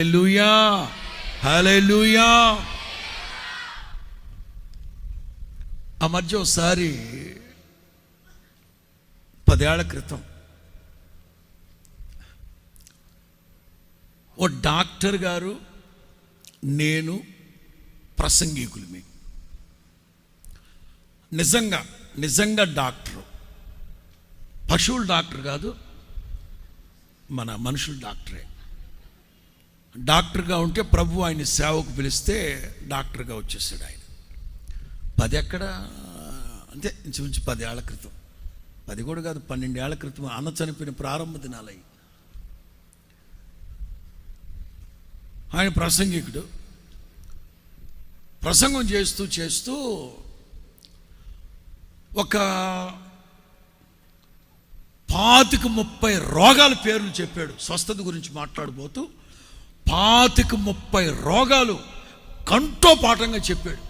హల్లెలూయా, హల్లెలూయా. ఆ మధ్య ఒకసారి 10 ఏళ్ల క్రితం ఓ డాక్టర్ గారు నేను ప్రసంగికులమే. నిజంగా డాక్టరు, పశువుల డాక్టర్ కాదు, మన మనుషుల డాక్టరే. డాక్టర్గా ఉంటే ప్రభు ఆయన సేవకు పిలిస్తే డాక్టర్గా వచ్చేసాడు ఆయన. 10 ఎక్కడ అంటే ఇంచుమించు 10 ఏళ్ల క్రితం, 10 కూడా కాదు, 12 ఏళ్ల క్రితం అన్న చనిపోయిన ప్రారంభ దినాలయ్యి. ఆయన ప్రసంగికుడు. ప్రసంగం చేస్తూ ఒక 25-30 రోగాల పేర్లు చెప్పాడు. స్వస్థత గురించి మాట్లాడబోతూ 25-30 రోగాలు కంటో పాఠంగా చెప్పాడు.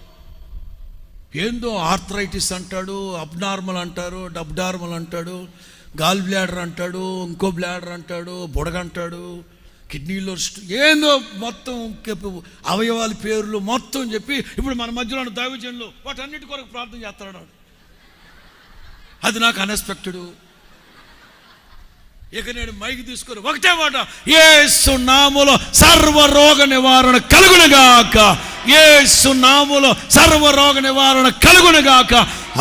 ఏందో ఆర్థరైటిస్ అంటాడు, అబ్నార్మల్ అంటారు, డబ్నార్మల్ అంటాడు, గాల్ బ్లాడర్ అంటాడు, ఇంకో బ్లాడర్ అంటాడు, బుడగంటాడు, కిడ్నీలో ఏందో మొత్తం అవయవాల పేర్లు మొత్తం చెప్పి ఇప్పుడు మన మధ్యలో ఉన్న దైవజనులు వాటన్నిటి కొరకు ప్రార్థన చేస్తాడు. అది నాకు అన్ఎక్స్పెక్టెడ్. ఇక నేను మైకి తీసుకొని ఒకటే మాట, యేసు నామములో సర్వరోగ నివారణ కలుగునుగాక, యేసు నామములో సర్వరోగ నివారణ కలుగునుగాక.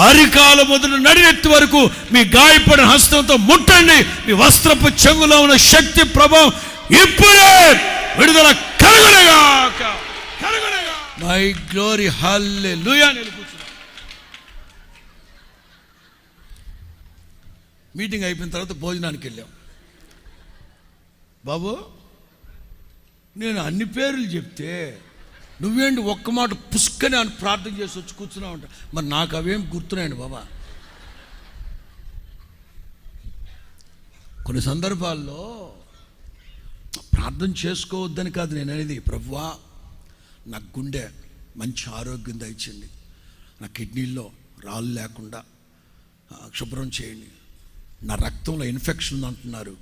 అరికాల మొదలు నడినెత్తి వరకు మీ గాయపడిన హస్తంతో ముట్టండి. మీ వస్త్రపు చెంగులో ఉన్న శక్తి ప్రభావం ఇప్పుడే విడుదల కలుగునుగాక. My glory, hallelujah. మీటింగ్ అయిపోయిన తర్వాత భోజనానికి వెళ్ళాం. బాబు, నేను అన్ని పేర్లు చెప్తే నువ్వేంటి ఒక్క మాట పుష్కని అని ప్రార్థన చేసి వచ్చి కూర్చున్నావు అంట. మరి నాకు అవేం గుర్తున్నాయండి బాబా. కొన్ని సందర్భాల్లో ప్రార్థన చేసుకోవద్దని కాదు నేను అనేది, ప్రభువా నా గుండె మంచి ఆరోగ్యం దయచేయండి, నా కిడ్నీల్లో రాళ్ళు లేకుండా శుభ్రం చేయండి, నా రక్తంలో ఇన్ఫెక్షన్ అంటున్నారు,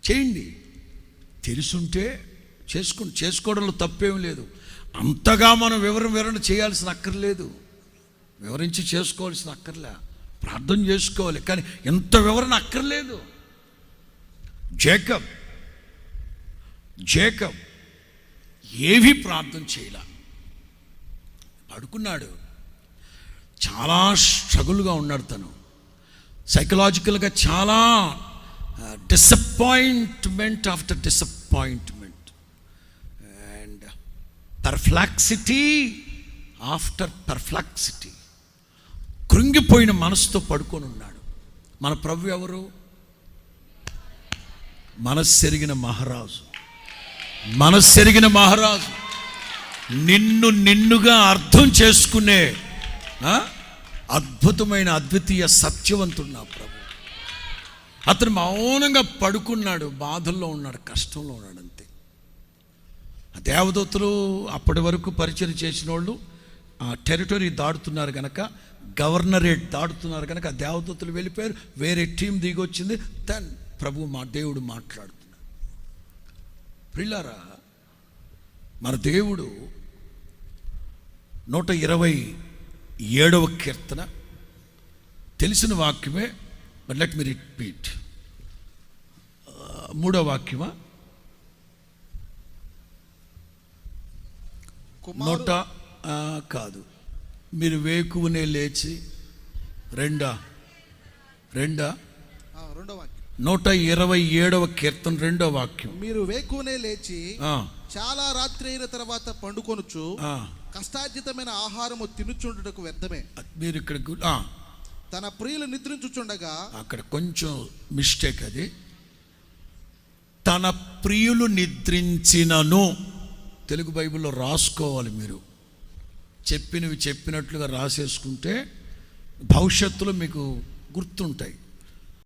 చేయండి. తెలుసుంటే చేసుకోవడంలో తప్పేం లేదు. అంతగా మనం వివరణ చేయాల్సిన అక్కర్లేదు, వివరించి చేసుకోవాల్సిన అక్కర్లే. ప్రార్థన చేసుకోవాలి, కానీ ఎంత వివరణ అక్కర్లేదు. జేకబ్ ఏవి ప్రార్థన చేయలే, పడుకున్నాడు. చాలా స్ట్రగుల్గా ఉన్నాడు తను, సైకలాజికల్గా చాలా disappointment after disappointment and perplexity after perplexity. కృంగిపోయిన మనసుతో పడుకొని ఉన్నాడు. మన ప్రభు ఎవరు? మనస్సెరిగిన మహారాజు, మనస్సెరిగిన మహారాజు. నిన్నుగా అర్థం చేసుకునే అద్భుతమైన అద్వితీయ సత్యవంతుడు నా ప్రభు. అతను మౌనంగా పడుకున్నాడు, బాధల్లో ఉన్నాడు, కష్టంలో ఉన్నాడు, అంతే. దేవదూతలు అప్పటి వరకు పరిచయం చేసిన వాళ్ళు ఆ టెరిటరీ దాడుతున్నారు కనుక, గవర్నరేట్ దాడుతున్నారు కనుక ఆ దేవదూతలు వెళ్ళిపోయారు. వేరే టీం దిగి వచ్చింది. ప్రభు మా దేవుడు మాట్లాడుతున్నాడు. ప్రియులారా, మన దేవుడు 127వ కీర్తన తెలిసిన వాక్యమే, బట్ లెట్ మీ రిపీట్. 3వ వాక్యమా? కాదు, మీరు వేకువనే లేచి 127వ కీర్తన 2వ వాక్యం. మీరు వేకువనే లేచి చాలా రాత్రి అయిన తర్వాత పండుకొనుచు కష్టార్జితమైన ఆహారము తినుచుండుటకు వ్యర్థమే. మీరు ఇక్కడ తన ప్రియులు నిద్రించుచుండగా, అక్కడ కొంచెం మిస్టేక్, అది తన ప్రియులు నిద్రించినను. తెలుగు బైబిల్లో రాసుకోవాలి. మీరు చెప్పినవి చెప్పినట్లుగా రాసేసుకుంటే భవిష్యత్తులో మీకు గుర్తుంటాయి.